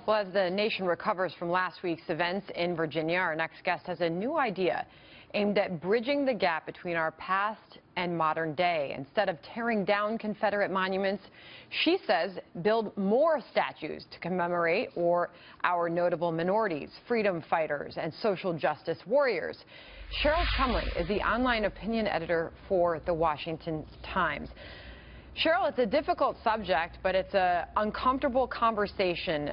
Well, as the nation recovers from last week's events in Virginia, our next guest has a new idea aimed at bridging the gap between our past and modern day. Instead of tearing down Confederate monuments, she says build more statues to commemorate our notable minorities, freedom fighters, and social justice warriors. Cheryl Chumley is the online opinion editor for The Washington Times. Cheryl, it's a difficult subject, but it's an uncomfortable conversation,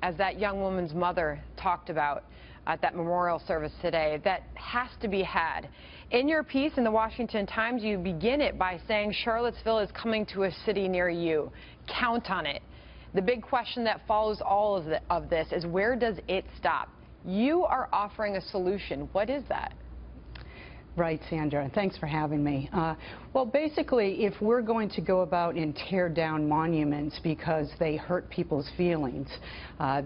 as that young woman's mother talked about at that memorial service today, that has to be had. In your piece in The Washington Times, you begin it by saying Charlottesville is coming to a city near you. Count on it. The big question that follows all of this is, where does it stop? You are offering a solution. What is that? Right, Sandra, and thanks for having me. Well, basically, if we're going to go about and tear down monuments because they hurt people's feelings,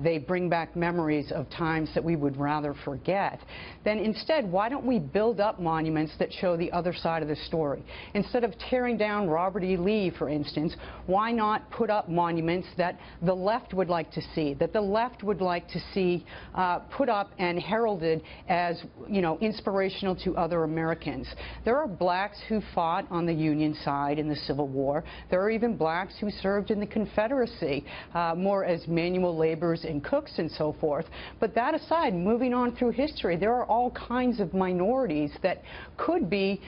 they bring back memories of times that we would rather forget, then instead, why don't we build up monuments that show the other side of the story? Instead of tearing down Robert E. Lee, for instance, why not put up monuments that the left would like to see, put up and heralded as, you know, inspirational to other Americans. There are blacks who fought on the Union side in the Civil War. There are even blacks who served in the Confederacy, more as manual laborers and cooks and so forth. But that aside, moving on through history, there are all kinds of minorities that could be,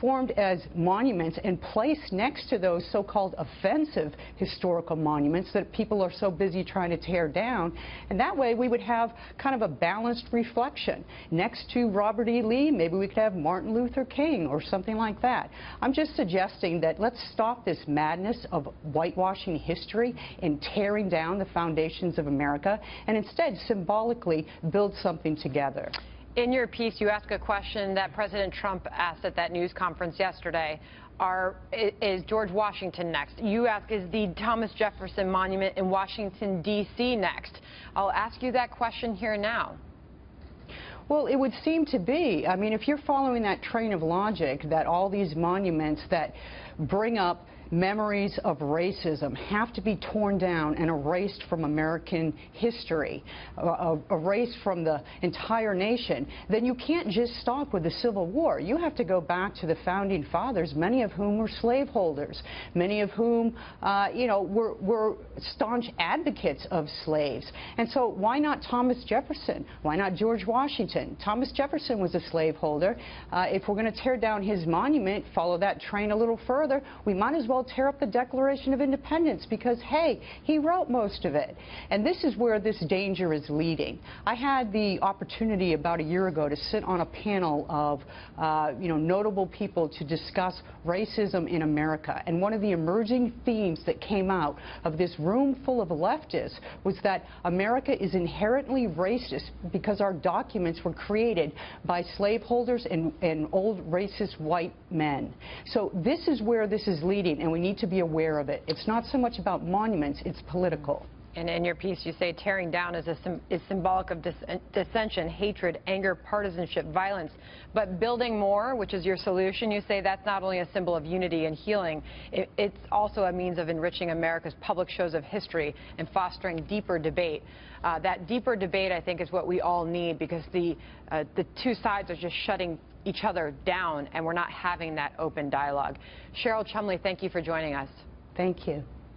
formed as monuments and placed next to those so-called offensive historical monuments that people are so busy trying to tear down. And that way we would have kind of a balanced reflection. Next to Robert E. Lee, maybe we could have Martin Luther King or something like that. I'm just suggesting that let's stop this madness of whitewashing history and tearing down the foundations of America, and instead symbolically build something together. In your piece, you ask a question that President Trump asked at that news conference yesterday. Is George Washington next? You ask, is the Thomas Jefferson Monument in Washington, D.C. next? I'll ask you that question here now. Well, it would seem to be. I mean, if you're following that train of logic that all these monuments that bring up memories of racism have to be torn down and erased from American history, erased from the entire nation, then you can't just stop with the Civil War. You have to go back to the founding fathers, many of whom were slaveholders, many of whom, were staunch advocates of slaves. And so why not Thomas Jefferson? Why not George Washington? Thomas Jefferson was a slaveholder. If we're going to tear down his monument, follow that train a little further, we might as well tear up the Declaration of Independence because, hey, he wrote most of it. And this is where this danger is leading. I had the opportunity about a year ago to sit on a panel of, notable people to discuss racism in America. And one of the emerging themes that came out of this room full of leftists was that America is inherently racist because our documents were created by slaveholders and old racist white men. So this is where this is leading, and we need to be aware of it. It's not so much about monuments, it's political. And in your piece, you say tearing down is symbolic of dissension, hatred, anger, partisanship, violence. But building more, which is your solution, you say that's not only a symbol of unity and healing, it's also a means of enriching America's public shows of history and fostering deeper debate. That deeper debate, I think, is what we all need, because the two sides are just shutting each other down, and we're not having that open dialogue. Cheryl Chumley, thank you for joining us. Thank you.